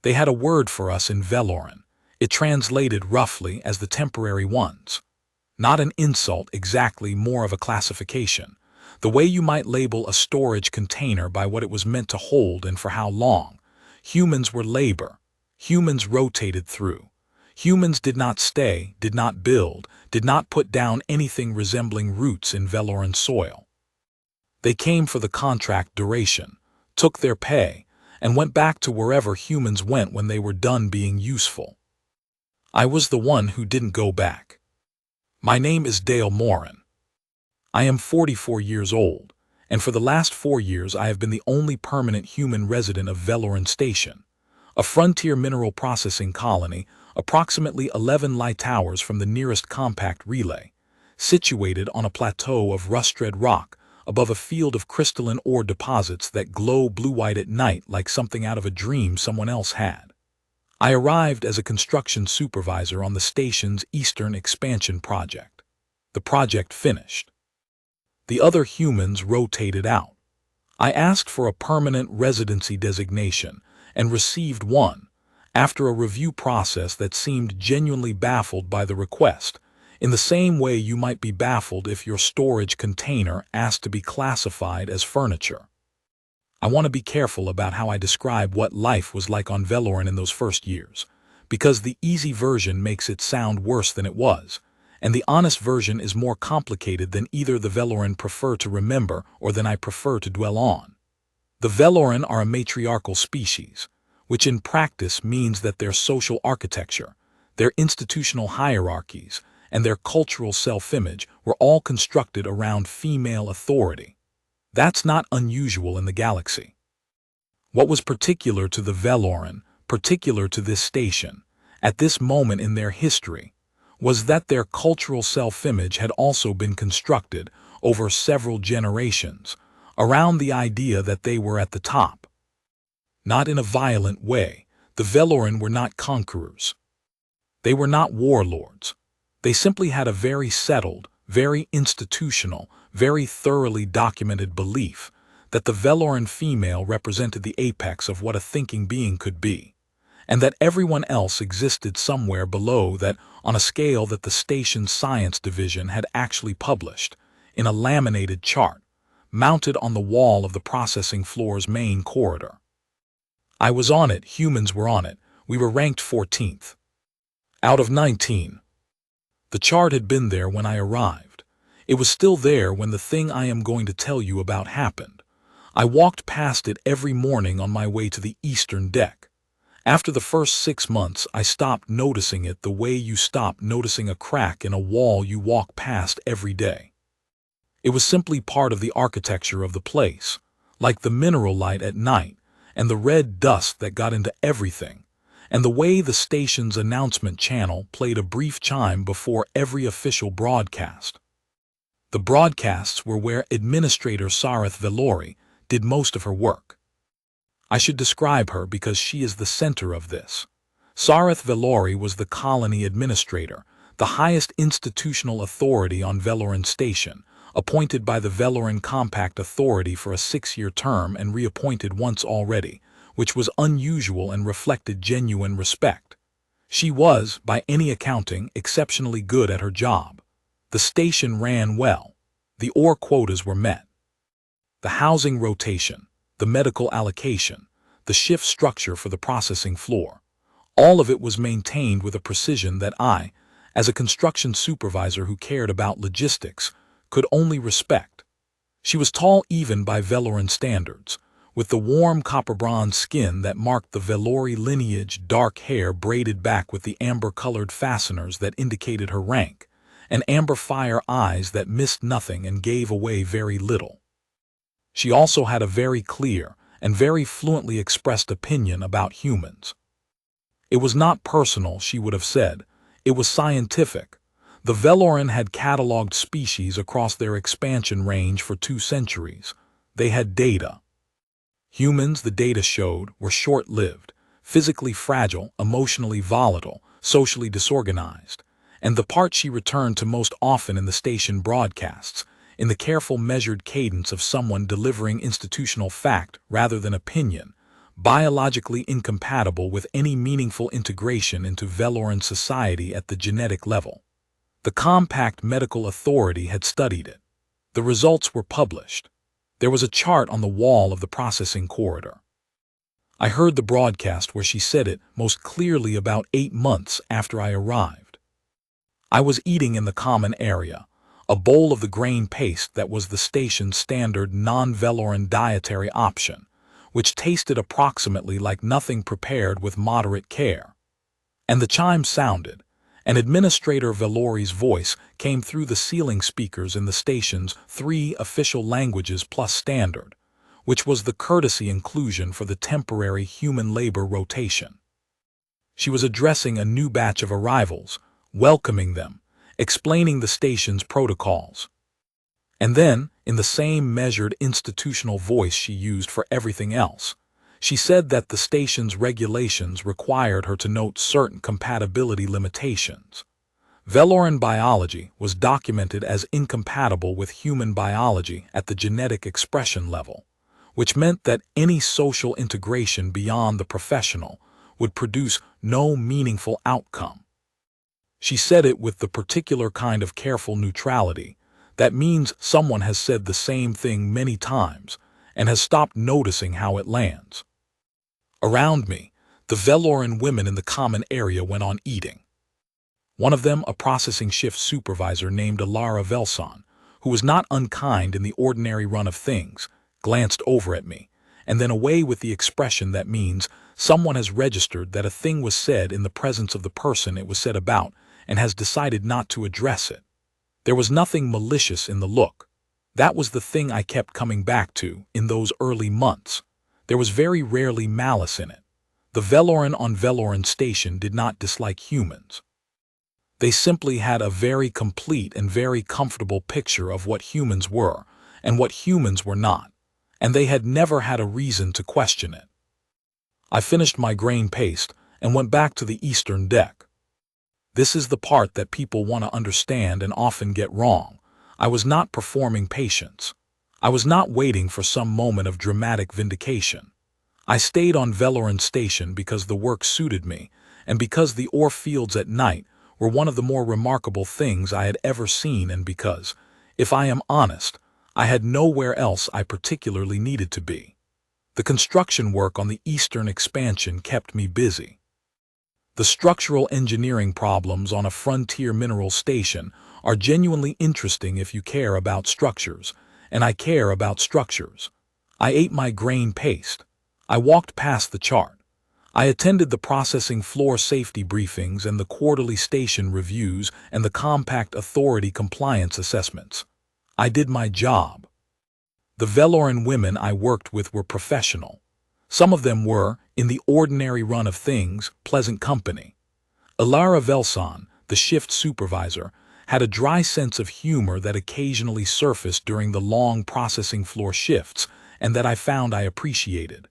They had a word for us in Veloran. It translated roughly as the temporary ones. Not an insult exactly, more of a classification. The way you might label a storage container by what it was meant to hold and for how long. Humans were labor. Humans rotated through. Humans did not stay, did not build, did not put down anything resembling roots in Veloran soil. They came for the contract duration, took their pay, and went back to wherever humans went when they were done being useful. I was the one who didn't go back. My name is Dale Morin. I am 44 years old, and for the last 4 years I have been the only permanent human resident of Veloran Station, a frontier mineral processing colony approximately 11 light hours from the nearest compact relay, situated on a plateau of rust-red rock above a field of crystalline ore deposits that glow blue-white at night like something out of a dream someone else had. I arrived as a construction supervisor on the station's Eastern Expansion project. The project finished. The other humans rotated out. I asked for a permanent residency designation and received one, after a review process that seemed genuinely baffled by the request, in the same way you might be baffled if your storage container asked to be classified as furniture. I want to be careful about how I describe what life was like on Veloran in those first years, because the easy version makes it sound worse than it was, and the honest version is more complicated than either the Veloran prefer to remember or than I prefer to dwell on. The Veloran are a matriarchal species, which in practice means that their social architecture, their institutional hierarchies, and their cultural self-image were all constructed around female authority. That's not unusual in the galaxy. What was particular to the Veloran, particular to this station, at this moment in their history, was that their cultural self-image had also been constructed over several generations around the idea that they were at the top. Not in a violent way, the Veloran were not conquerors. They were not warlords. They simply had a very settled, very institutional, very thoroughly documented belief that the Veloran female represented the apex of what a thinking being could be, and that everyone else existed somewhere below that on a scale that the station's science division had actually published, in a laminated chart, mounted on the wall of the processing floor's main corridor. I was on it, humans were on it, we were ranked 14th. Out of 19. The chart had been there when I arrived. It was still there when the thing I am going to tell you about happened. I walked past it every morning on my way to the eastern deck. After the first 6 months, I stopped noticing it the way you stop noticing a crack in a wall you walk past every day. It was simply part of the architecture of the place, like the mineral light at night and the red dust that got into everything, and the way the station's announcement channel played a brief chime before every official broadcast. The broadcasts were where Administrator Sareth Velori did most of her work. I should describe her because she is the center of this. Sareth Velori was the colony administrator, the highest institutional authority on Veloran Station, appointed by the Veloran Compact Authority for a 6-year term and reappointed once already, which was unusual and reflected genuine respect. She was, by any accounting, exceptionally good at her job. The station ran well. The ore quotas were met. The housing rotation, the medical allocation, the shift structure for the processing floor, all of it was maintained with a precision that I, as a construction supervisor who cared about logistics, could only respect. She was tall even by Veloran standards, with the warm copper-bronze skin that marked the Velori lineage, dark hair braided back with the amber-colored fasteners that indicated her rank, and amber fire eyes that missed nothing and gave away very little. She also had a very clear and very fluently expressed opinion about humans. It was not personal, she would have said. It was scientific. The Veloran had cataloged species across their expansion range for 2 centuries. They had data. Humans, the data showed, were short-lived, physically fragile, emotionally volatile, socially disorganized, and the part she returned to most often in the station broadcasts, in the careful measured cadence of someone delivering institutional fact rather than opinion, biologically incompatible with any meaningful integration into Veloran society at the genetic level. The Compact Medical Authority had studied it. The results were published. There was a chart on the wall of the processing corridor. I heard the broadcast where she said it most clearly about 8 months after I arrived. I was eating in the common area, a bowl of the grain paste that was the station's standard non-Veloran dietary option, which tasted approximately like nothing prepared with moderate care. And the chime sounded, and Administrator Velori's voice came through the ceiling speakers in the station's 3 official languages plus standard, which was the courtesy inclusion for the temporary human labor rotation. She was addressing a new batch of arrivals, welcoming them, explaining the station's protocols. And then, in the same measured institutional voice she used for everything else, she said that the station's regulations required her to note certain compatibility limitations. Veloran biology was documented as incompatible with human biology at the genetic expression level, which meant that any social integration beyond the professional would produce no meaningful outcome. She said it with the particular kind of careful neutrality that means someone has said the same thing many times and has stopped noticing how it lands. Around me, the Veloran women in the common area went on eating. One of them, a processing shift supervisor named Alara Velson, who was not unkind in the ordinary run of things, glanced over at me, and then away with the expression that means someone has registered that a thing was said in the presence of the person it was said about and has decided not to address it. There was nothing malicious in the look. That was the thing I kept coming back to in those early months. There was very rarely malice in it. The Veloran on Veloran station did not dislike humans. They simply had a very complete and very comfortable picture of what humans were and what humans were not, and they had never had a reason to question it. I finished my grain paste and went back to the eastern deck. This is the part that people want to understand and often get wrong. I was not performing patience. I was not waiting for some moment of dramatic vindication. I stayed on Veloran station because the work suited me and because the ore fields at night were one of the more remarkable things I had ever seen, and because, if I am honest, I had nowhere else I particularly needed to be. The construction work on the eastern expansion kept me busy. The structural engineering problems on a frontier mineral station are genuinely interesting if you care about structures, and I care about structures. I ate my grain paste. I walked past the chart. I attended the processing floor safety briefings and the quarterly station reviews and the Compact Authority compliance assessments. I did my job. The Veloran women I worked with were professional. Some of them were, in the ordinary run of things, pleasant company. Alara Velson, the shift supervisor, had a dry sense of humor that occasionally surfaced during the long processing floor shifts and that I found I appreciated.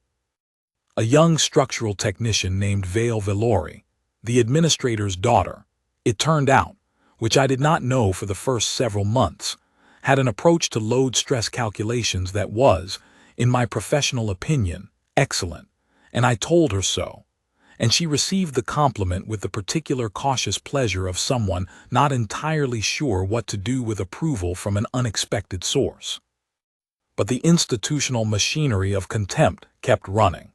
A young structural technician named Vale Velori, the administrator's daughter, it turned out, which I did not know for the first several months, had an approach to load stress calculations that was, in my professional opinion, excellent, and I told her so, and she received the compliment with the particular cautious pleasure of someone not entirely sure what to do with approval from an unexpected source. But the institutional machinery of contempt kept running.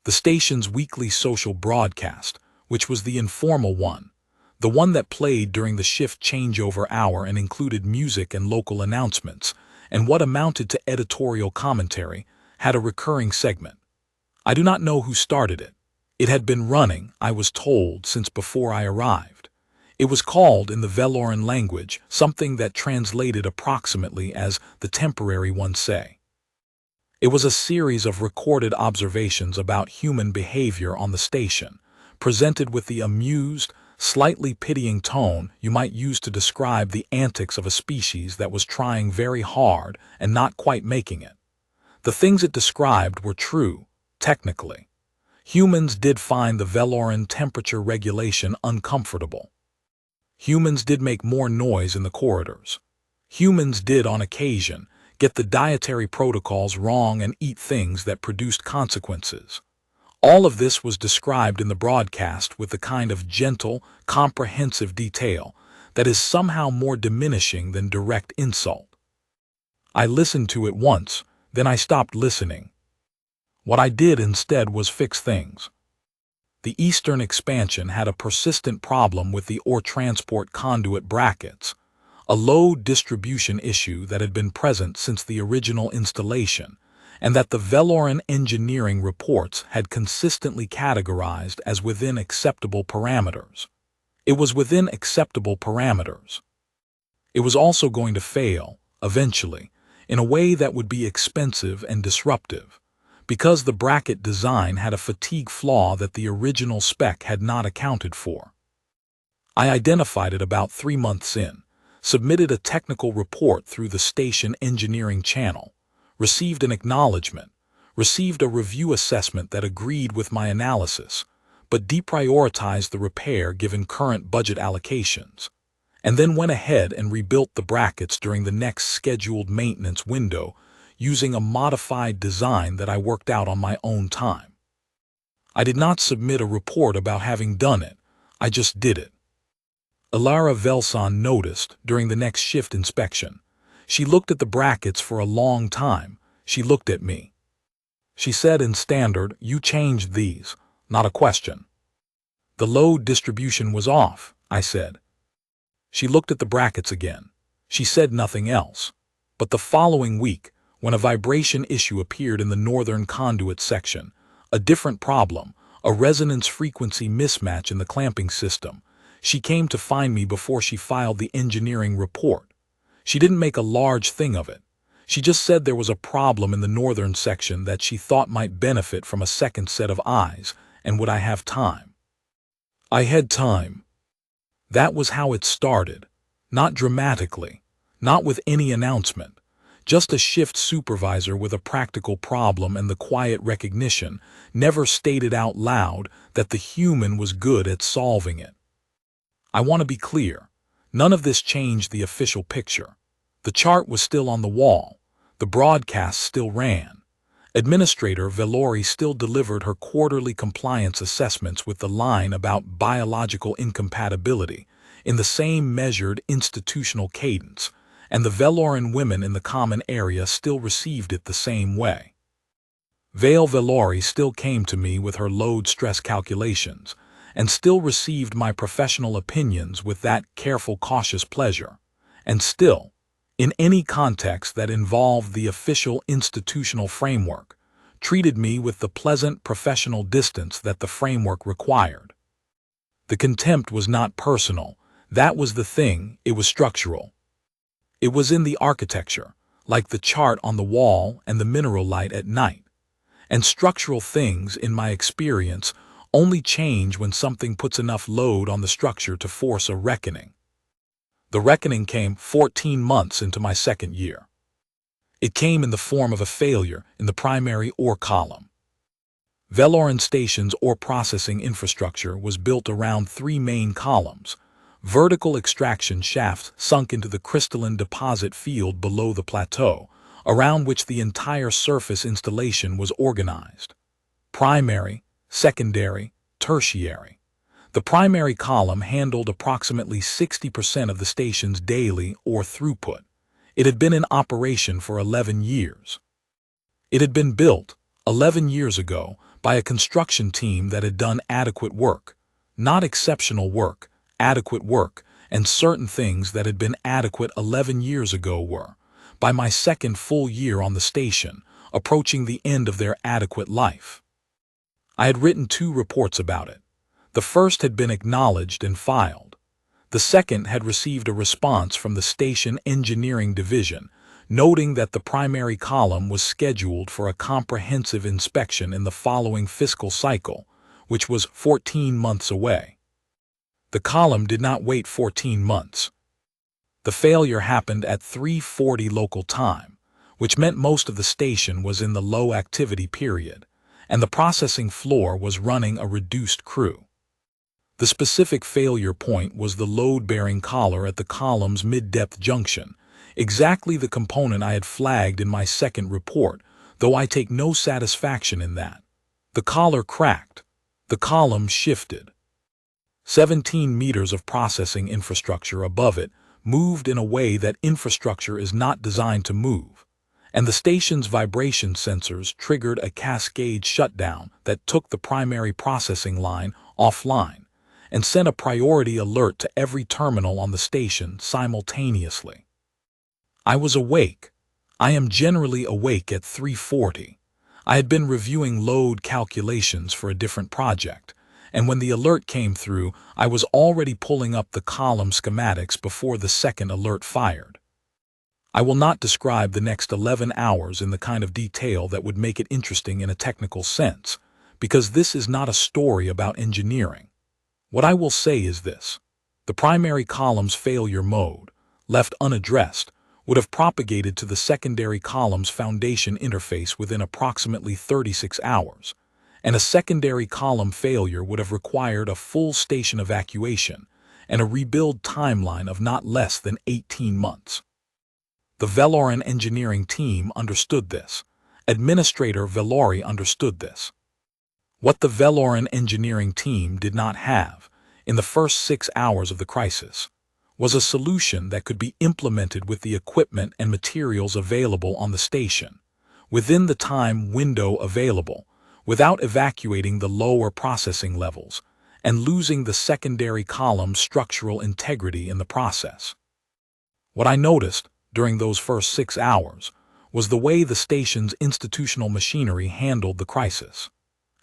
The station's weekly social broadcast, which was the informal one, the one that played during the shift changeover hour and included music and local announcements, and what amounted to editorial commentary, had a recurring segment. I do not know who started it. It had been running, I was told, since before I arrived. It was called, in the Veloran language, something that translated approximately as the temporary one say. It was a series of recorded observations about human behavior on the station, presented with the amused, slightly pitying tone you might use to describe the antics of a species that was trying very hard and not quite making it. The things it described were true, technically. Humans did find the Veloran temperature regulation uncomfortable. Humans did make more noise in the corridors. Humans did, on occasion, get the dietary protocols wrong, and eat things that produced consequences. All of this was described in the broadcast with the kind of gentle, comprehensive detail that is somehow more diminishing than direct insult. I listened to it once, then I stopped listening. What I did instead was fix things. The Eastern expansion had a persistent problem with the ore transport conduit brackets, a load distribution issue that had been present since the original installation, and that the Veloran engineering reports had consistently categorized as within acceptable parameters. It was within acceptable parameters. It was also going to fail, eventually, in a way that would be expensive and disruptive, because the bracket design had a fatigue flaw that the original spec had not accounted for. I identified it about 3 months in, submitted a technical report through the station engineering channel, received an acknowledgement, received a review assessment that agreed with my analysis, but deprioritized the repair given current budget allocations, and then went ahead and rebuilt the brackets during the next scheduled maintenance window using a modified design that I worked out on my own time. I did not submit a report about having done it, I just did it. Ilara Velson noticed during the next shift inspection. She looked at the brackets for a long time. She looked at me. She said in standard, "You changed these, not a question." "The load distribution was off," I said. She looked at the brackets again. She said nothing else. But the following week, when a vibration issue appeared in the northern conduit section, a different problem, a resonance frequency mismatch in the clamping system, she came to find me before she filed the engineering report. She didn't make a large thing of it. She just said there was a problem in the northern section that she thought might benefit from a second set of eyes, and would I have time? I had time. That was how it started. Not dramatically, not with any announcement. Just a shift supervisor with a practical problem and the quiet recognition, never stated out loud, that the human was good at solving it. I want to be clear. None of this changed the official picture. The chart was still on the wall. The broadcast still ran. Administrator Velori still delivered her quarterly compliance assessments with the line about biological incompatibility in the same measured institutional cadence, and the Veloran women in the common area still received it the same way. Vale Velori still came to me with her load stress calculations, and still received my professional opinions with that careful, cautious pleasure, and still, in any context that involved the official institutional framework, treated me with the pleasant professional distance that the framework required. The contempt was not personal, that was the thing, it was structural. It was in the architecture, like the chart on the wall and the mineral light at night. And structural things, in my experience, only change when something puts enough load on the structure to force a reckoning. The reckoning came 14 months into my second year. It came in the form of a failure in the primary ore column. Veloran Station's ore processing infrastructure was built around 3 main columns, vertical extraction shafts sunk into the crystalline deposit field below the plateau, around which the entire surface installation was organized. Primary, secondary, tertiary. The primary column handled approximately 60% of the station's daily ore throughput. It had been in operation for 11 years. It had been built 11 years ago by a construction team that had done adequate work, not exceptional work, adequate work, and certain things that had been adequate 11 years ago were, by my second full year on the station, approaching the end of their adequate life. I had written 2 reports about it. The first had been acknowledged and filed. The second had received a response from the Station Engineering Division, noting that the primary column was scheduled for a comprehensive inspection in the following fiscal cycle, which was 14 months away. The column did not wait 14 months. The failure happened at 3:40 local time, which meant most of the station was in the low activity period, and the processing floor was running a reduced crew. The specific failure point was the load-bearing collar at the column's mid-depth junction, Exactly the component I had flagged in my second report, though I take no satisfaction in that. The collar cracked. The column shifted. 17 meters of processing infrastructure above it moved in a way that infrastructure is not designed to move, and the station's vibration sensors triggered a cascade shutdown that took the primary processing line offline and sent a priority alert to every terminal on the station simultaneously. I was awake. I am generally awake at 3:40. I had been reviewing load calculations for a different project, and when the alert came through, I was already pulling up the column schematics before the second alert fired. I will not describe the next 11 hours in the kind of detail that would make it interesting in a technical sense, because this is not a story about engineering. What I will say is this: the primary column's failure mode, left unaddressed, would have propagated to the secondary column's foundation interface within approximately 36 hours, and a secondary column failure would have required a full station evacuation and a rebuild timeline of not less than 18 months. The Veloran engineering team understood this. Administrator Velori understood this. What the Veloran engineering team did not have, in the first 6 hours of the crisis, was a solution that could be implemented with the equipment and materials available on the station, within the time window available, without evacuating the lower processing levels and losing the secondary column's structural integrity in the process. What I noticed during those first 6 hours was the way the station's institutional machinery handled the crisis.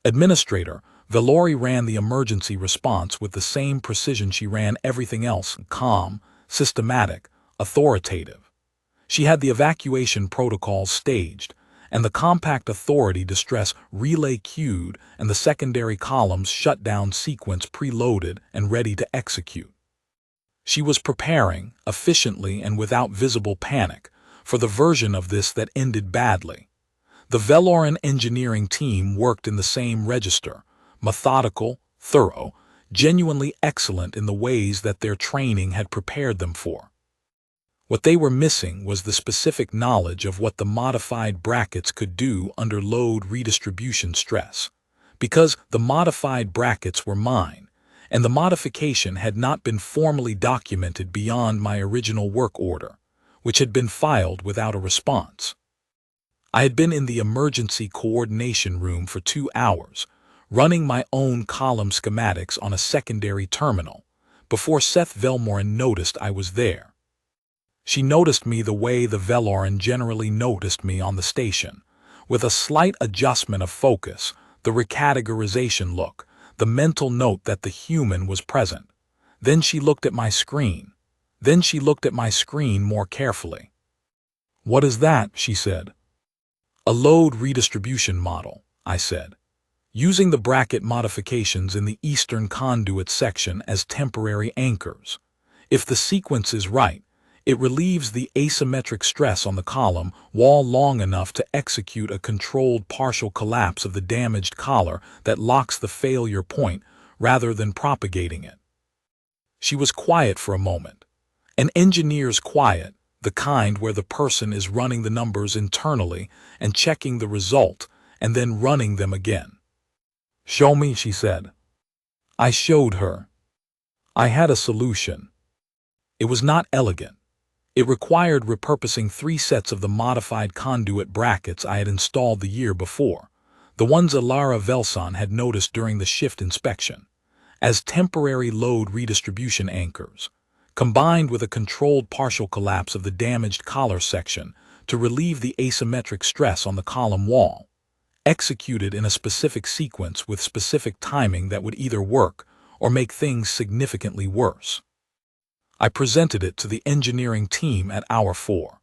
Administrator Velori ran the emergency response with the same precision she ran everything else: calm, systematic, authoritative. She had the evacuation protocols staged, and the compact authority distress relay queued, and the secondary column's shutdown sequence preloaded and ready to execute. She was preparing, efficiently and without visible panic, for the version of this that ended badly. The Veloran engineering team worked in the same register, methodical, thorough, genuinely excellent in the ways that their training had prepared them for. What they were missing was the specific knowledge of what the modified brackets could do under load redistribution stress, because the modified brackets were mine, and the modification had not been formally documented beyond my original work order, which had been filed without a response. I had been in the emergency coordination room for 2 hours, running my own column schematics on a secondary terminal, before Seth Velmorin noticed I was there. She noticed me the way the Veloran generally noticed me on the station, with a slight adjustment of focus, the recategorization look, the mental note that the human was present. Then she looked at my screen. Then she looked at my screen more carefully. "What is that?" she said. "A load redistribution model," I said, "using the bracket modifications in the eastern conduit section as temporary anchors. If the sequence is right, it relieves the asymmetric stress on the column wall long enough to execute a controlled partial collapse of the damaged collar that locks the failure point rather than propagating it." She was quiet for a moment. An engineer's quiet, the kind where the person is running the numbers internally and checking the result and then running them again. "Show me," she said. I showed her. I had a solution. It was not elegant. It required repurposing 3 sets of the modified conduit brackets I had installed the year before, the ones Alara Velson had noticed during the shift inspection, as temporary load redistribution anchors, combined with a controlled partial collapse of the damaged collar section to relieve the asymmetric stress on the column wall, executed in a specific sequence with specific timing that would either work or make things significantly worse. I presented it to the engineering team at hour 4.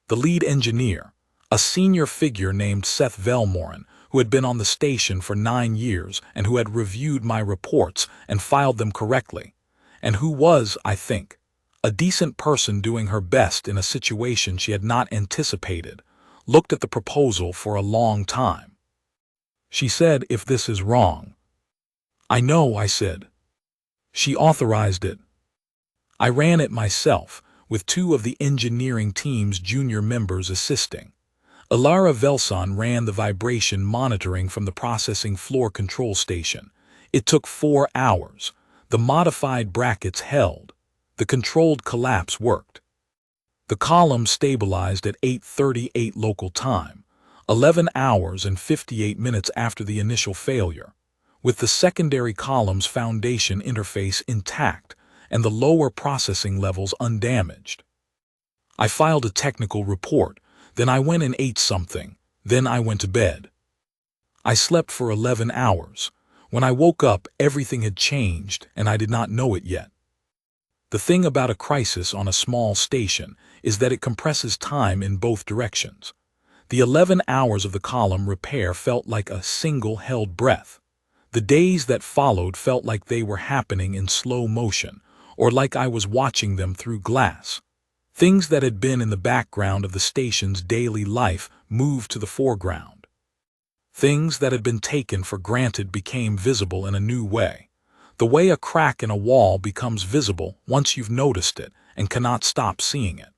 The lead engineer, a senior figure named Seth Velmorin, who had been on the station for 9 years and who had reviewed my reports and filed them correctly, and who was, I think, a decent person doing her best in a situation she had not anticipated, looked at the proposal for a long time. She said, "If this is wrong." "I know," I said. She authorized it. I ran it myself, with two of the engineering team's junior members assisting. Alara Velson ran the vibration monitoring from the processing floor control station. It took 4 hours. The modified brackets held. The controlled collapse worked. The column stabilized at 8:38 local time, 11 hours and 58 minutes after the initial failure, with the secondary column's foundation interface intact and the lower processing levels undamaged. I filed a technical report, then I went and ate something, then I went to bed. I slept for 11 hours. When I woke up, everything had changed, and I did not know it yet. The thing about a crisis on a small station is that it compresses time in both directions. The 11 hours of the column repair felt like a single held breath. The days that followed felt like they were happening in slow motion, or like I was watching them through glass. Things that had been in the background of the station's daily life moved to the foreground. Things that had been taken for granted became visible in a new way. The way a crack in a wall becomes visible once you've noticed it and cannot stop seeing it.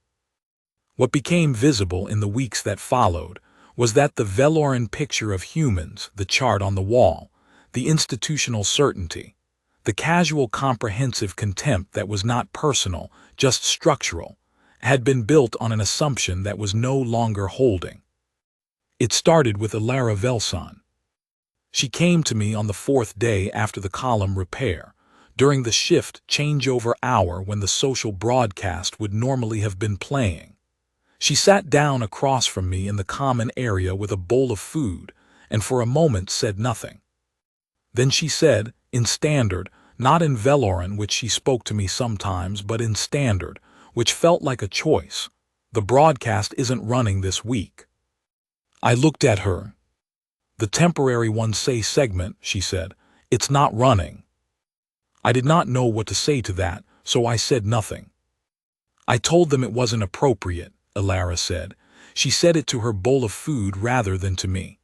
What became visible in the weeks that followed was that the Veloran picture of humans, the chart on the wall, the institutional certainty, the casual comprehensive contempt that was not personal, just structural, had been built on an assumption that was no longer holding. It started with Alara Velson. She came to me on the 4th day after the column repair, during the shift changeover hour when the social broadcast would normally have been playing. She sat down across from me in the common area with a bowl of food and for a moment said nothing. Then she said, in Standard, not in Veloran, which she spoke to me sometimes, but in Standard, which felt like a choice, "The broadcast isn't running this week." I looked at her. "The temporary one say segment," she said. "It's not running." I did not know what to say to that, so I said nothing. "I told them it wasn't appropriate," Alara said. She said it to her bowl of food rather than to me.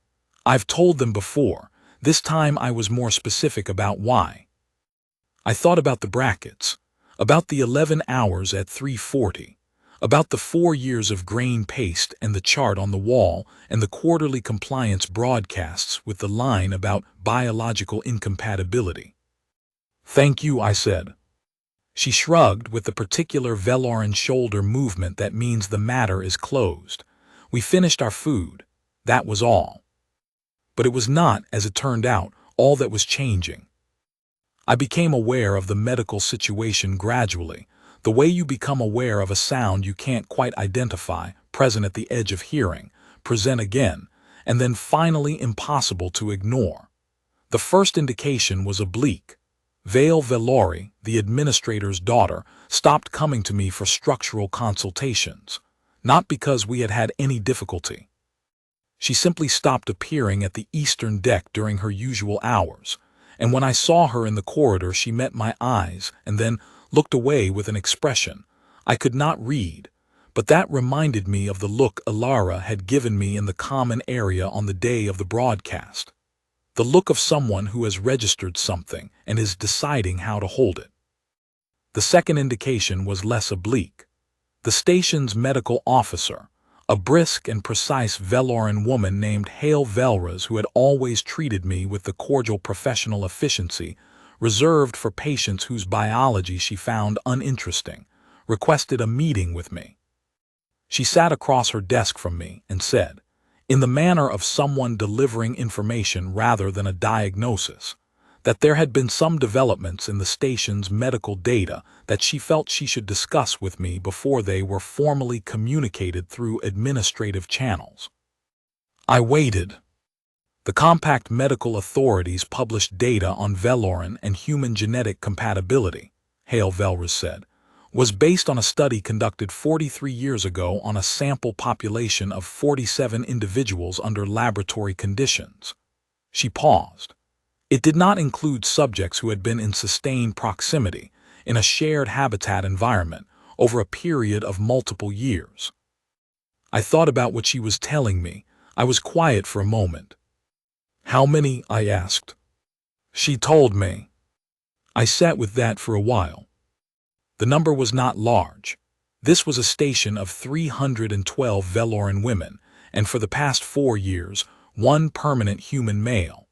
"I've told them before. This time I was more specific about why." I thought about the brackets, about the 11 hours at 3:40. About the 4 years of grain paste and the chart on the wall and the quarterly compliance broadcasts with the line about biological incompatibility. "Thank you," I said. She shrugged with the particular Veloran shoulder movement that means the matter is closed. We finished our food. That was all. But it was not, as it turned out, all that was changing. I became aware of the medical situation gradually, the way you become aware of a sound you can't quite identify, present at the edge of hearing, present again, and then finally impossible to ignore. The first indication was oblique. Vale Velori, the administrator's daughter, stopped coming to me for structural consultations, not because we had had any difficulty. She simply stopped appearing at the eastern deck during her usual hours, and when I saw her in the corridor she met my eyes and then looked away with an expression I could not read, but that reminded me of the look Alara had given me in the common area on the day of the broadcast. The look of someone who has registered something and is deciding how to hold it. The second indication was less oblique. The station's medical officer, a brisk and precise Veloran woman named Hale Velras, who had always treated me with the cordial professional efficiency reserved for patients whose biology she found uninteresting, requested a meeting with me. She sat across her desk from me and said, in the manner of someone delivering information rather than a diagnosis, that there had been some developments in the station's medical data that she felt she should discuss with me before they were formally communicated through administrative channels. I waited. The compact medical authorities published data on Veloran and human genetic compatibility, Hale Velras said, was based on a study conducted 43 years ago on a sample population of 47 individuals under laboratory conditions. She paused. It did not include subjects who had been in sustained proximity, in a shared habitat environment, over a period of multiple years. I thought about what she was telling me. I was quiet for a moment. "How many?" I asked. She told me. I sat with that for a while. The number was not large. This was a station of 312 Veloran women, and for the past 4 years, one permanent human male.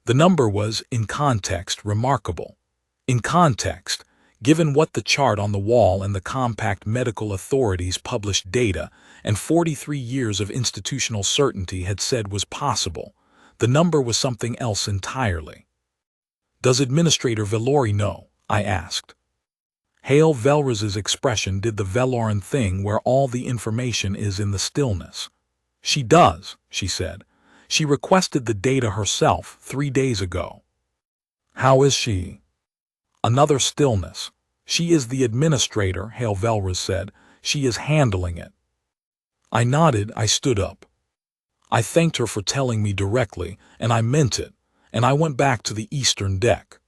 The number was, in context, remarkable. In context, given what the chart on the wall and the compact medical authorities' published data and 43 years of institutional certainty had said was possible, the number was something else entirely. "Does Administrator Velori know?" I asked. Hale Velraz's expression did the Veloran thing where all the information is in the stillness. "She does," she said. "She requested the data herself 3 days ago." "How is she?" Another stillness. "She is the administrator," Hale Velraz said. "She is handling it." I nodded. I stood up. I thanked her for telling me directly, and I meant it, and I went back to the eastern deck.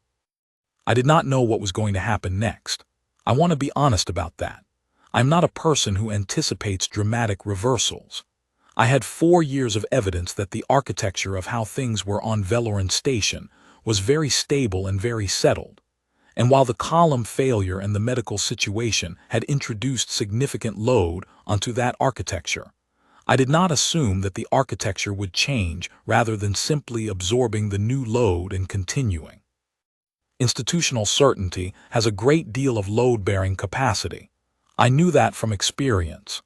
I did not know what was going to happen next. I want to be honest about that. I'm not a person who anticipates dramatic reversals. I had 4 years of evidence that the architecture of how things were on Veloran Station was very stable and very settled. And while the column failure and the medical situation had introduced significant load onto that architecture, I did not assume that the architecture would change rather than simply absorbing the new load and continuing. Institutional certainty has a great deal of load-bearing capacity. I knew that from experience.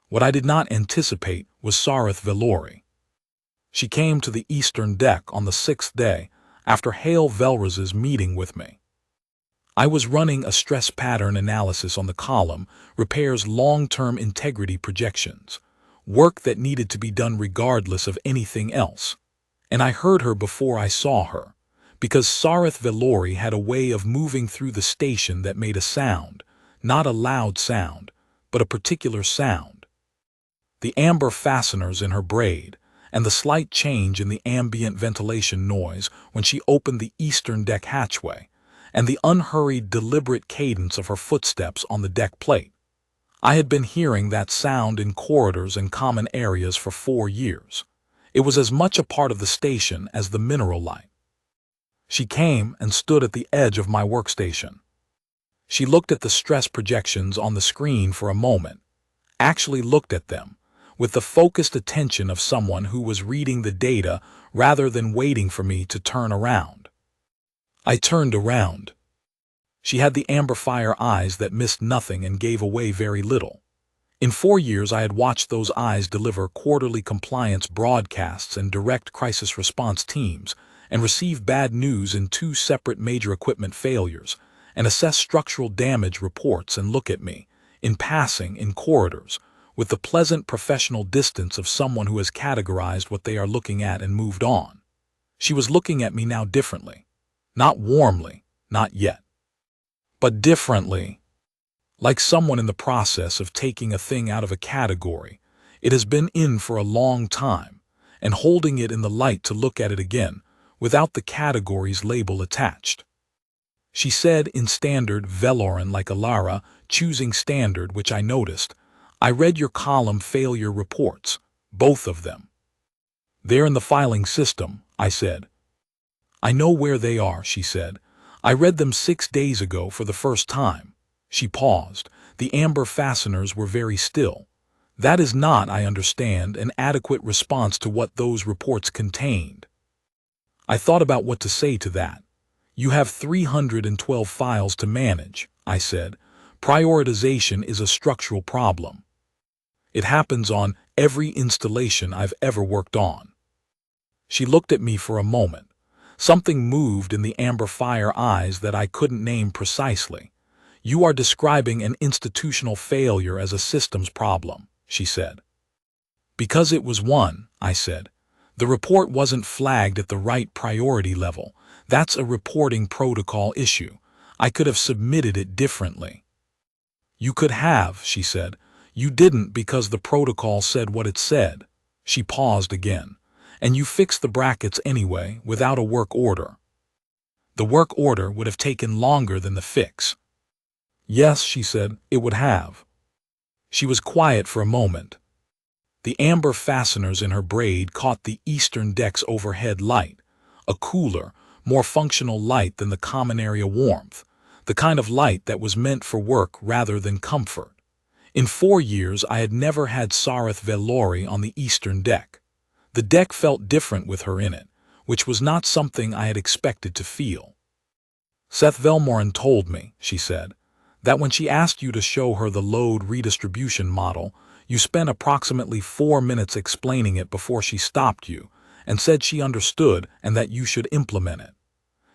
What I did not anticipate was Sarith Velori. She came to the eastern deck on the 6th day after Hale Velraz's meeting with me. I was running a stress pattern analysis on the column, repairs long-term integrity projections, work that needed to be done regardless of anything else. And I heard her before I saw her, because Sarith Velori had a way of moving through the station that made a sound, not a loud sound, but a particular sound. The amber fasteners in her braid, and the slight change in the ambient ventilation noise when she opened the eastern deck hatchway, and the unhurried, deliberate cadence of her footsteps on the deck plate. I had been hearing that sound in corridors and common areas for 4 years. It was as much a part of the station as the mineral light. She came and stood at the edge of my workstation. She looked at the stress projections on the screen for a moment, actually looked at them, with the focused attention of someone who was reading the data rather than waiting for me to turn around. I turned around. She had the amber fire eyes that missed nothing and gave away very little. In 4 years I had watched those eyes deliver quarterly compliance broadcasts and direct crisis response teams, and receive bad news in 2 separate major equipment failures, and assess structural damage reports and look at me, in passing, in corridors, with the pleasant professional distance of someone who has categorized what they are looking at and moved on. She was looking at me now differently. Not warmly, not yet. But differently. Like someone in the process of taking a thing out of a category it has been in for a long time, and holding it in the light to look at it again, without the category's label attached. She said in standard Veloran like Alara, choosing standard, which I noticed, "I read your column failure reports, both of them." "They're in the filing system," I said. "I know where they are," she said. "I read them 6 days ago for the first time." She paused. The amber fasteners were very still. "That is not, I understand, an adequate response to what those reports contained." I thought about what to say to that. "You have 312 files to manage," I said. "Prioritization is a structural problem. It happens on every installation I've ever worked on." She looked at me for a moment. Something moved in the amber fire eyes that I couldn't name precisely. "You are describing an institutional failure as a systems problem," she said. "Because it was one," I said. "The report wasn't flagged at the right priority level. That's a reporting protocol issue. I could have submitted it differently." "You could have," she said. "You didn't because the protocol said what it said." She paused again. "And you fixed the brackets anyway, without a work order." "The work order would have taken longer than the fix." "Yes," she said, "it would have." She was quiet for a moment. The amber fasteners in her braid caught the eastern deck's overhead light, a cooler, more functional light than the common area warmth, the kind of light that was meant for work rather than comfort. In 4 years, I had never had Sarith Velori on the eastern deck. The deck felt different with her in it, which was not something I had expected to feel. Seth Velmorin told me, she said, that when she asked you to show her the load redistribution model, you spent approximately 4 minutes explaining it before she stopped you and said she understood and that you should implement it.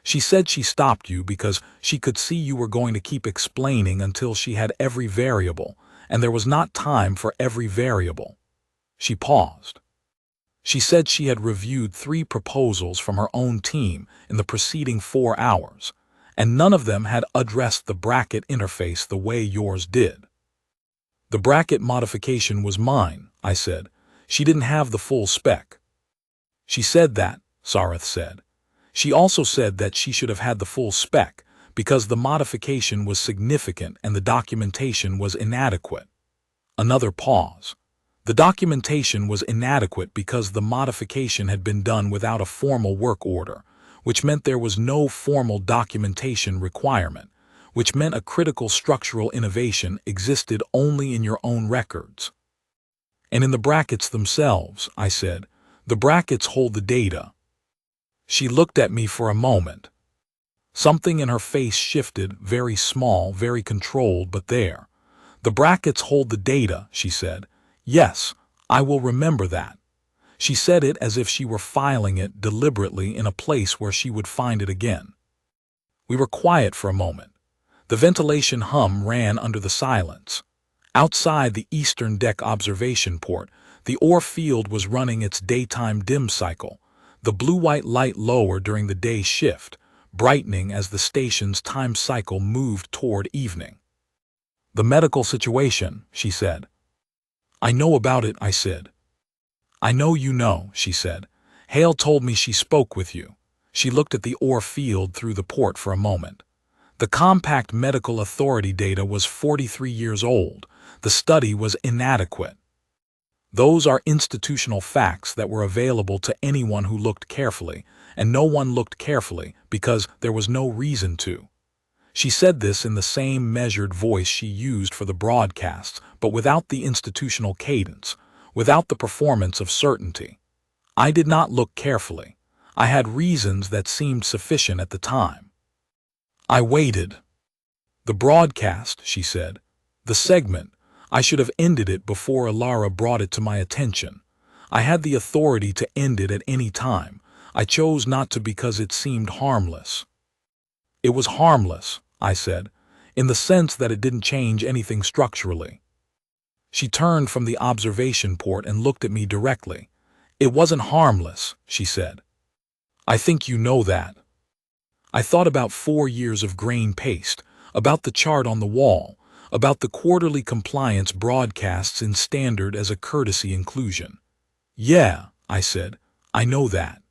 She said she stopped you because she could see you were going to keep explaining until she had every variable, and there was not time for every variable. She paused. She said she had reviewed 3 proposals from her own team in the preceding 4 hours, and none of them had addressed the bracket interface the way yours did. The bracket modification was mine, I said. She didn't have the full spec. She said that, Sarith said. She also said that she should have had the full spec because the modification was significant and the documentation was inadequate. Another pause. The documentation was inadequate because the modification had been done without a formal work order, which meant there was no formal documentation requirement, which meant a critical structural innovation existed only in your own records. And in the brackets themselves, I said, the brackets hold the data. She looked at me for a moment. Something in her face shifted, very small, very controlled, but there. The brackets hold the data, she said. Yes, I will remember that. She said it as if she were filing it deliberately in a place where she would find it again. We were quiet for a moment. The ventilation hum ran under the silence. Outside the eastern deck observation port, the ore field was running its daytime dim cycle, the blue-white light lower during the day shift, brightening as the station's time cycle moved toward evening. The medical situation, she said. I know about it, I said. I know you know, she said. Hale told me she spoke with you. She looked at the ore field through the port for a moment. The compact medical authority data was 43 years old. The study was inadequate. Those are institutional facts that were available to anyone who looked carefully, and no one looked carefully because there was no reason to. She said this in the same measured voice she used for the broadcasts, but without the institutional cadence, without the performance of certainty. I did not look carefully. I had reasons that seemed sufficient at the time. I waited. The broadcast, she said. The segment. I should have ended it before Alara brought it to my attention. I had the authority to end it at any time. I chose not to because it seemed harmless. It was harmless, I said, in the sense that it didn't change anything structurally. She turned from the observation port and looked at me directly. It wasn't harmless, she said. I think you know that. I thought about 4 years of grain paste, about the chart on the wall, about the quarterly compliance broadcasts in standard as a courtesy inclusion. Yeah, I said, I know that.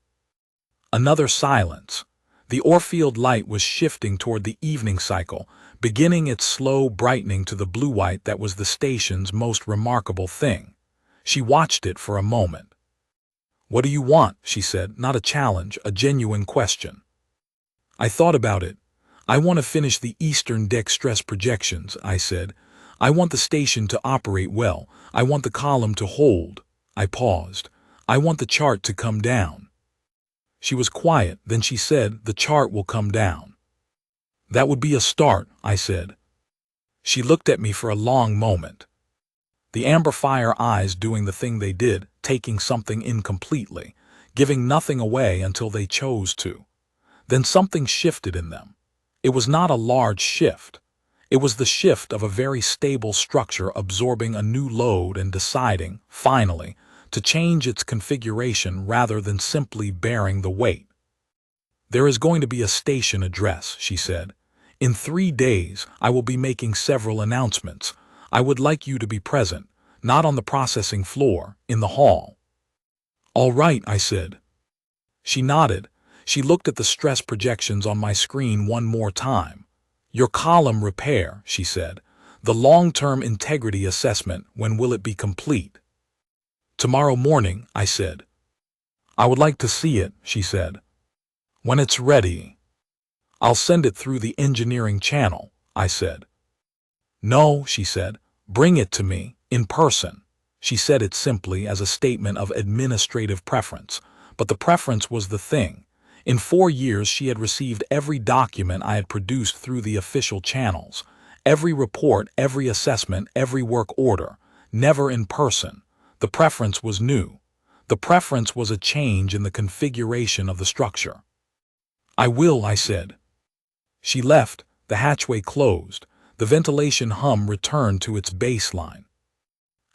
Another silence. The Orfield light was shifting toward the evening cycle, beginning its slow brightening to the blue-white that was the station's most remarkable thing. She watched it for a moment. What do you want? She said, not a challenge, a genuine question. I thought about it. I want to finish the eastern deck stress projections, I said. I want the station to operate well. I want the column to hold. I paused. I want the chart to come down. She was quiet, then she said, the chart will come down. That would be a start, I said. She looked at me for a long moment. The amber fire eyes doing the thing they did, taking something incompletely, giving nothing away until they chose to. Then something shifted in them. It was not a large shift. It was the shift of a very stable structure absorbing a new load and deciding, finally, to change its configuration rather than simply bearing the weight. There is going to be a station address, she said. In 3 days, I will be making several announcements. I would like you to be present, not on the processing floor, in the hall. All right, I said. She nodded. She looked at the stress projections on my screen one more time. Your column repair, she said. The long-term integrity assessment, when will it be complete? Tomorrow morning, I said. I would like to see it, she said. When it's ready. I'll send it through the engineering channel, I said. No, she said. Bring it to me, in person. She said it simply as a statement of administrative preference, but the preference was the thing. In 4 years she had received every document I had produced through the official channels, every report, every assessment, every work order, never in person. The preference was new. The preference was a change in the configuration of the structure. I will, I said. She left, the hatchway closed, the ventilation hum returned to its baseline.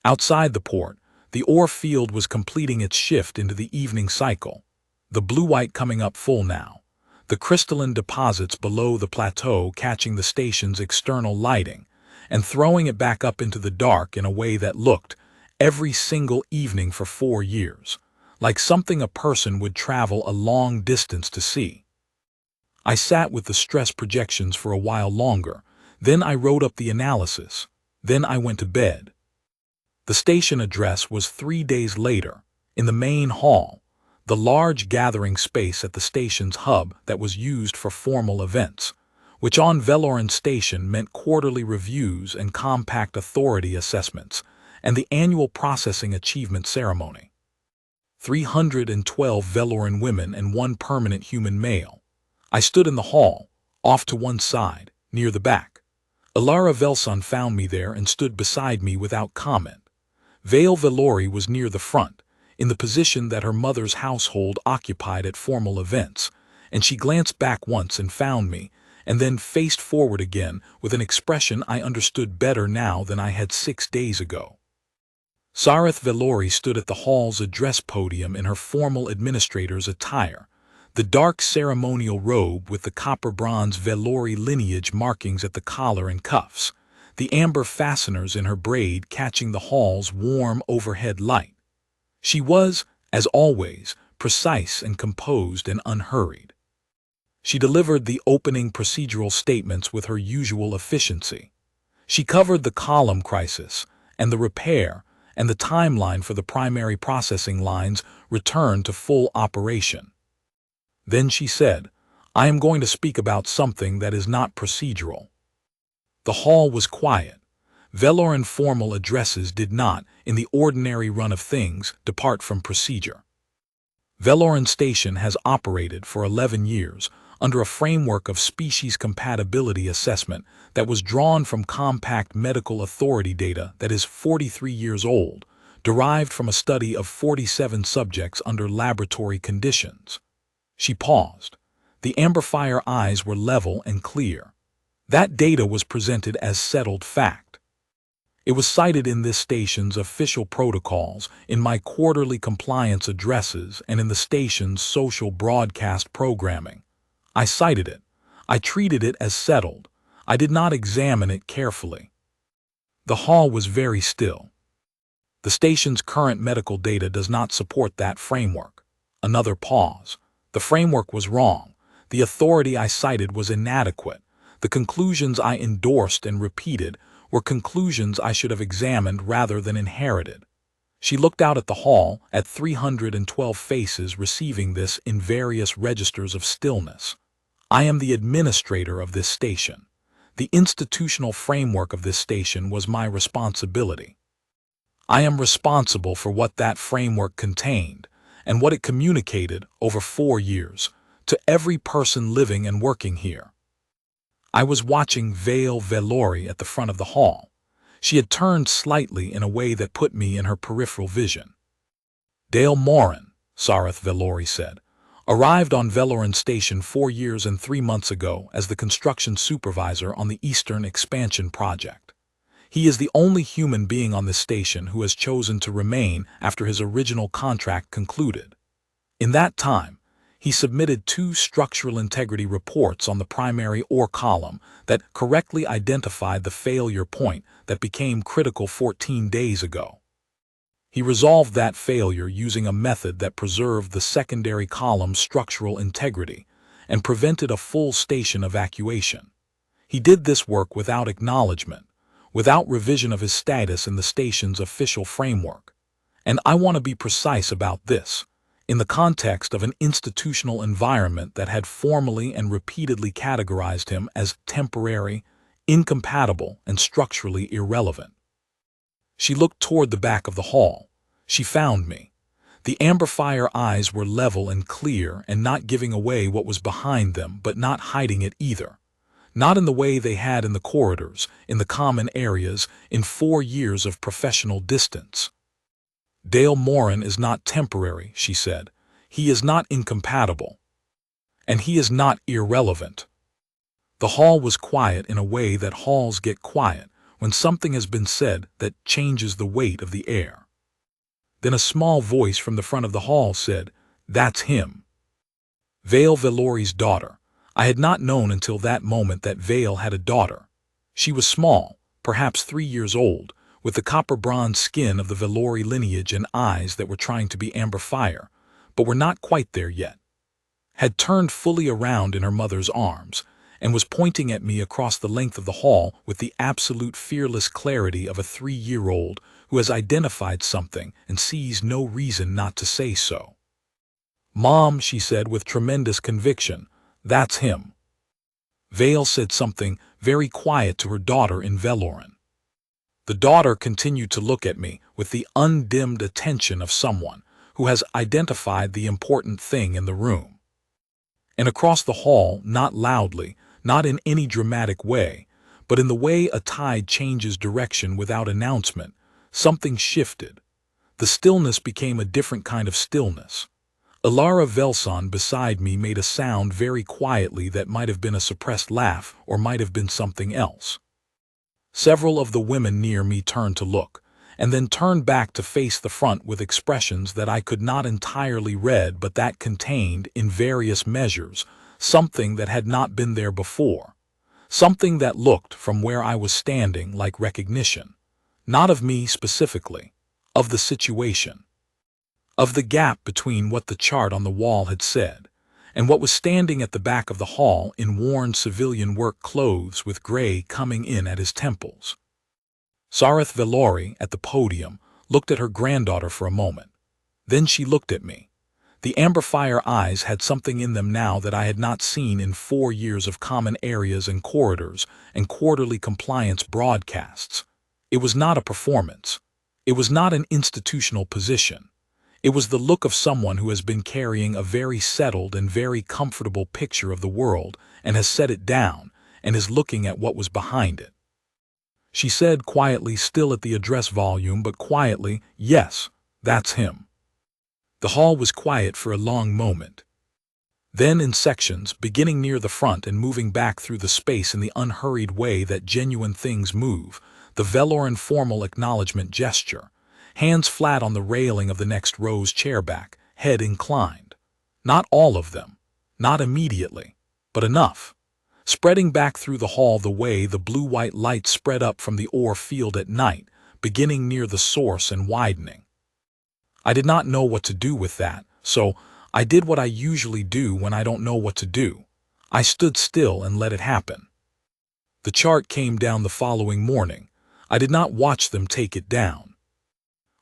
Outside the port, the ore field was completing its shift into the evening cycle, the blue-white coming up full now, the crystalline deposits below the plateau catching the station's external lighting and throwing it back up into the dark in a way that looked, every single evening for 4 years, like something a person would travel a long distance to see. I sat with the stress projections for a while longer, then I wrote up the analysis, then I went to bed. The station address was 3 days later, in the main hall, the large gathering space at the station's hub that was used for formal events, which on Veloran Station meant quarterly reviews and compact authority assessments, and the annual processing achievement ceremony. 312 Veloran women and 1 permanent human male. I stood in the hall, off to one side, near the back. Ilara Velson found me there and stood beside me without comment. Vale Velori was near the front, in the position that her mother's household occupied at formal events, and she glanced back once and found me, and then faced forward again with an expression I understood better now than I had 6 days ago. Sareth Velori stood at the hall's address podium in her formal administrator's attire, the dark ceremonial robe with the copper-bronze Velori lineage markings at the collar and cuffs, the amber fasteners in her braid catching the hall's warm overhead light. She was, as always, precise and composed and unhurried. She delivered the opening procedural statements with her usual efficiency. She covered the column crisis and the repair and the timeline for the primary processing lines returned to full operation. Then she said, I am going to speak about something that is not procedural. The hall was quiet. Veloran formal addresses did not, in the ordinary run of things, depart from procedure. Veloran Station has operated for 11 years under a framework of species compatibility assessment that was drawn from compact medical authority data that is 43 years old, derived from a study of 47 subjects under laboratory conditions. She paused. The amberfire eyes were level and clear. That data was presented as settled fact. It was cited in this station's official protocols, in my quarterly compliance addresses, and in the station's social broadcast programming. I cited it. I treated it as settled. I did not examine it carefully. The hall was very still. The station's current medical data does not support that framework. Another pause. The framework was wrong. The authority I cited was inadequate. The conclusions I endorsed and repeated were conclusions I should have examined rather than inherited. She looked out at the hall, at 312 faces receiving this in various registers of stillness. I am the administrator of this station. The institutional framework of this station was my responsibility. I am responsible for what that framework contained and what it communicated over 4 years to every person living and working here. I was watching Vale Velori at the front of the hall. She had turned slightly in a way that put me in her peripheral vision. Dale Morin, Sareth Velori said, arrived on Veloran Station 4 years and 3 months ago as the construction supervisor on the Eastern Expansion Project. He is the only human being on this station who has chosen to remain after his original contract concluded. In that time, he submitted 2 structural integrity reports on the primary ore column that correctly identified the failure point that became critical 14 days ago. He resolved that failure using a method that preserved the secondary column's structural integrity and prevented a full station evacuation. He did this work without acknowledgement, without revision of his status in the station's official framework. And I want to be precise about this. In the context of an institutional environment that had formally and repeatedly categorized him as temporary, incompatible, and structurally irrelevant. She looked toward the back of the hall. She found me. The amber fire eyes were level and clear and not giving away what was behind them but not hiding it either. Not in the way they had in the corridors, in the common areas, in 4 years of professional distance. Dale Morin is not temporary, she said. He is not incompatible. And he is not irrelevant. The hall was quiet in a way that halls get quiet when something has been said that changes the weight of the air. Then a small voice from the front of the hall said, "That's him." Vale Valori's daughter. I had not known until that moment that Vale had a daughter. She was small, perhaps 3 years old, with the copper-bronze skin of the Valori lineage and eyes that were trying to be amber fire, but were not quite there yet. Had turned fully around in her mother's arms, and was pointing at me across the length of the hall with the absolute fearless clarity of a 3-year-old who has identified something and sees no reason not to say so. "Mom," she said with tremendous conviction, "that's him." Vale said something very quiet to her daughter in Valoran. The daughter continued to look at me with the undimmed attention of someone who has identified the important thing in the room. And across the hall, not loudly, not in any dramatic way, but in the way a tide changes direction without announcement, something shifted. The stillness became a different kind of stillness. Ilara Velson beside me made a sound very quietly that might have been a suppressed laugh or might have been something else. Several of the women near me turned to look, and then turned back to face the front with expressions that I could not entirely read but that contained, in various measures, something that had not been there before. Something that looked, from where I was standing, like recognition. Not of me specifically, of the situation. Of the gap between what the chart on the wall had said, and what was standing at the back of the hall in worn civilian work clothes with gray coming in at his temples. Sarith Valori, at the podium, looked at her granddaughter for a moment. Then she looked at me. The amber fire eyes had something in them now that I had not seen in 4 years of common areas and corridors and quarterly compliance broadcasts. It was not a performance. It was not an institutional position. It was the look of someone who has been carrying a very settled and very comfortable picture of the world and has set it down and is looking at what was behind it. She said quietly, still at the address volume, but quietly, "Yes, that's him." The hall was quiet for a long moment. Then in sections, beginning near the front and moving back through the space in the unhurried way that genuine things move, the Veloran formal acknowledgement gesture, hands flat on the railing of the next row's chairback, head inclined. Not all of them, not immediately, but enough. Spreading back through the hall the way the blue-white light spread up from the ore field at night, beginning near the source and widening. I did not know what to do with that, so I did what I usually do when I don't know what to do. I stood still and let it happen. The chart came down the following morning. I did not watch them take it down.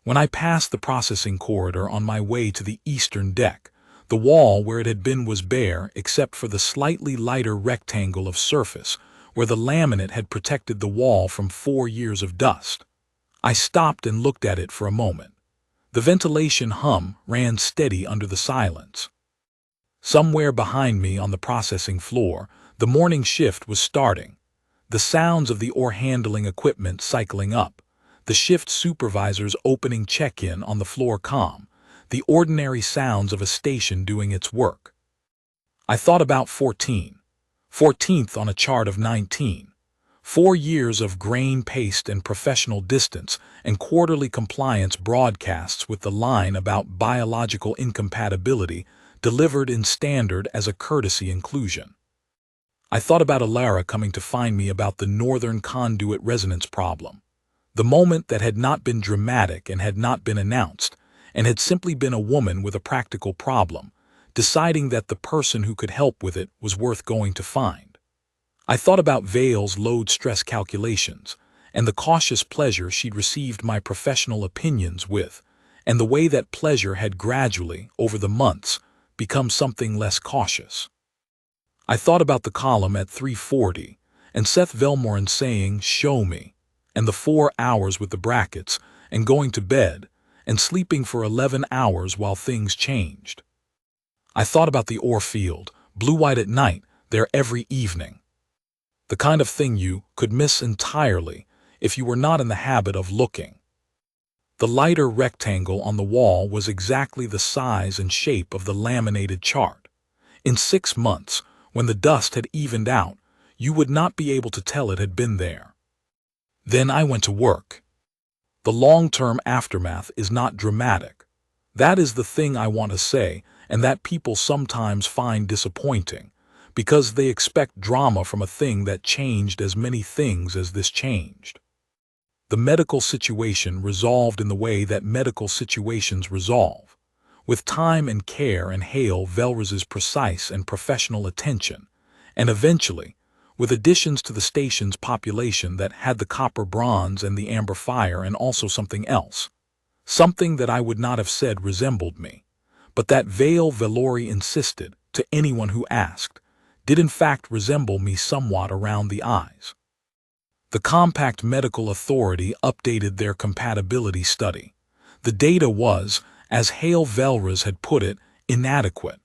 When I passed the processing corridor on my way to the eastern deck, the wall where it had been was bare except for the slightly lighter rectangle of surface where the laminate had protected the wall from 4 years of dust. I stopped and looked at it for a moment. The ventilation hum ran steady under the silence. Somewhere behind me on the processing floor, the morning shift was starting. The sounds of the ore handling equipment cycling up, the shift supervisors opening check-in on the floor comm, the ordinary sounds of a station doing its work. I thought about 14th on a chart of 19. 4 years of grain paste and professional distance and quarterly compliance broadcasts with the line about biological incompatibility delivered in standard as a courtesy inclusion. I thought about Ilara coming to find me about the northern conduit resonance problem. The moment that had not been dramatic and had not been announced, and had simply been a woman with a practical problem, deciding that the person who could help with it was worth going to find. I thought about Vale's load stress calculations, and the cautious pleasure she'd received my professional opinions with, and the way that pleasure had gradually, over the months, become something less cautious. I thought about the column at 3:40, and Seth Velmorin saying, "Show me," and the 4 hours with the brackets, and going to bed, and sleeping for 11 hours while things changed. I thought about the ore field, blue-white at night, there every evening. The kind of thing you could miss entirely if you were not in the habit of looking. The lighter rectangle on the wall was exactly the size and shape of the laminated chart. In 6 months, when the dust had evened out, you would not be able to tell it had been there. Then I went to work. The long-term aftermath is not dramatic. That is the thing I want to say, and that people sometimes find disappointing, because they expect drama from a thing that changed as many things as this changed. The medical situation resolved in the way that medical situations resolve, with time and care and Hale Velriz's precise and professional attention, and eventually, with additions to the station's population that had the copper bronze and the amber fire and also something else. Something that I would not have said resembled me, but that Vale Velori insisted, to anyone who asked, did in fact resemble me somewhat around the eyes. The Compact Medical Authority updated their compatibility study. The data was, as Hale Velriz had put it, inadequate.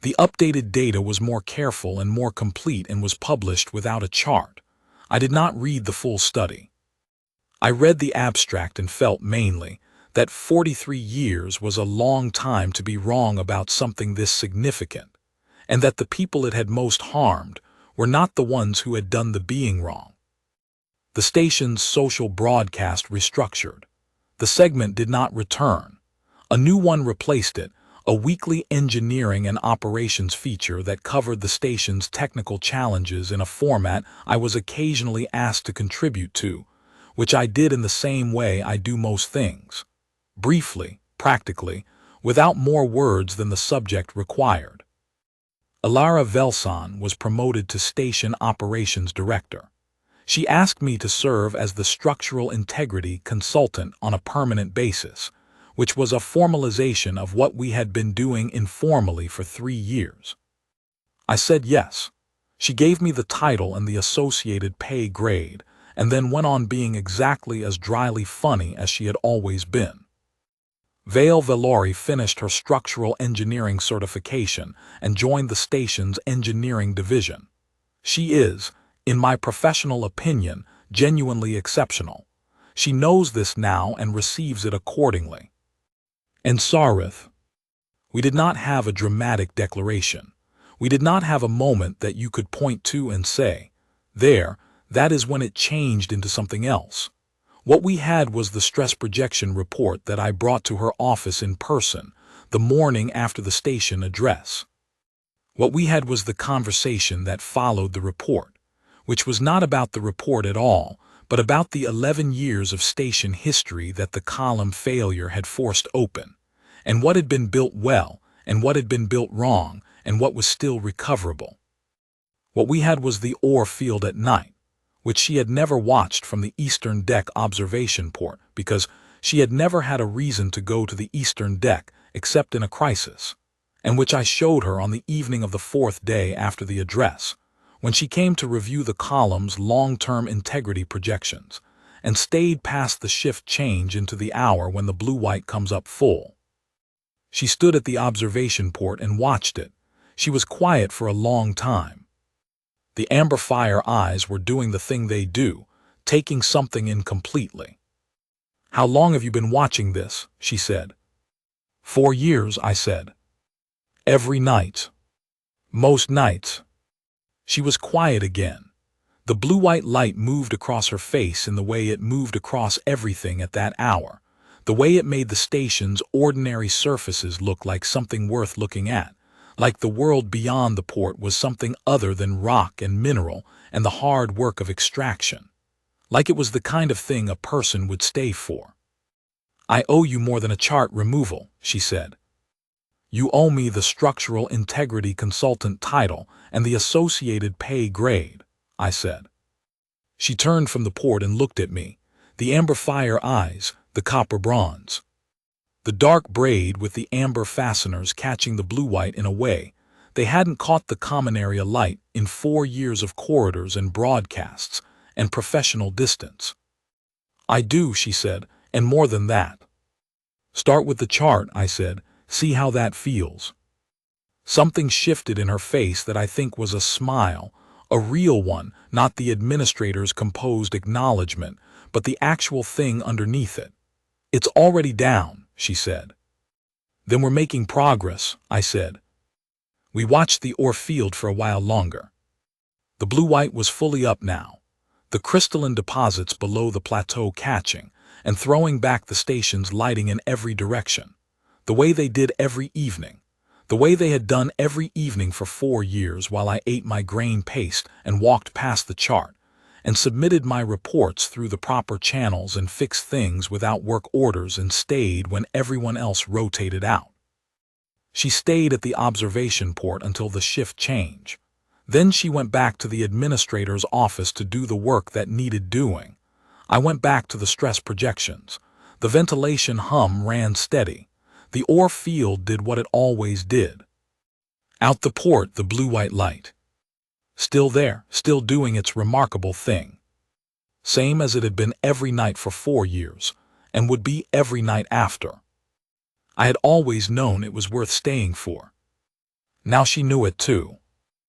The updated data was more careful and more complete and was published without a chart. I did not read the full study. I read the abstract and felt mainly that 43 years was a long time to be wrong about something this significant, and that the people it had most harmed were not the ones who had done the being wrong. The station's social broadcast restructured. The segment did not return. A new one replaced it, a weekly engineering and operations feature that covered the station's technical challenges in a format I was occasionally asked to contribute to, which I did in the same way I do most things. Briefly, practically, without more words than the subject required. Alara Velsan was promoted to Station Operations Director. She asked me to serve as the structural integrity consultant on a permanent basis, which was a formalization of what we had been doing informally for 3 years. I said yes. She gave me the title and the associated pay grade, and then went on being exactly as dryly funny as she had always been. Vale Velori finished her structural engineering certification and joined the station's engineering division. She is, in my professional opinion, genuinely exceptional. She knows this now and receives it accordingly. And Sarith. We did not have a dramatic declaration. We did not have a moment that you could point to and say, there, that is when it changed into something else. What we had was the stress projection report that I brought to her office in person, the morning after the station address. What we had was the conversation that followed the report, which was not about the report at all, but about the 11 years of station history that the column failure had forced open, and what had been built well, and what had been built wrong, and what was still recoverable. What we had was the ore field at night, which she had never watched from the eastern deck observation port because she had never had a reason to go to the eastern deck except in a crisis, and which I showed her on the evening of the 4th day after the address, when she came to review the column's long-term integrity projections, and stayed past the shift change into the hour when the blue-white comes up full. She stood at the observation port and watched it. She was quiet for a long time. The amber fire eyes were doing the thing they do, taking something in completely. "How long have you been watching this?" she said. 4 years, I said. "Every night." "Most nights." She was quiet again. The blue-white light moved across her face in the way it moved across everything at that hour, the way it made the station's ordinary surfaces look like something worth looking at, like the world beyond the port was something other than rock and mineral and the hard work of extraction, like it was the kind of thing a person would stay for. "I owe you more than a chart removal," she said. "You owe me the structural integrity consultant title and the associated pay grade," I said. She turned from the port and looked at me, the amber fire eyes, the copper bronze. The dark braid with the amber fasteners catching the blue-white in a way they hadn't caught the common area light in 4 years of corridors and broadcasts and professional distance. I do, she said, and more than that. Start with the chart, I said. See how that feels. Something shifted in her face that I think was a smile, a real one, not the administrator's composed acknowledgement, but the actual thing underneath it. It's already down, she said. Then we're making progress, I said. We watched the ore field for a while longer. The blue-white was fully up now, the crystalline deposits below the plateau catching and throwing back the stations, lighting in every direction, the way they did every evening, the way they had done every evening for 4 years while I ate my grain paste and walked past the chart and submitted my reports through the proper channels and fixed things without work orders and stayed when everyone else rotated out. She stayed at the observation port until the shift change. Then she went back to the administrator's office to do the work that needed doing. I went back to the stress projections. The ventilation hum ran steady. The ore field did what it always did. Out the port, the blue-white light. Still there, still doing its remarkable thing. Same as it had been every night for 4 years, and would be every night after. I had always known it was worth staying for. Now she knew it too.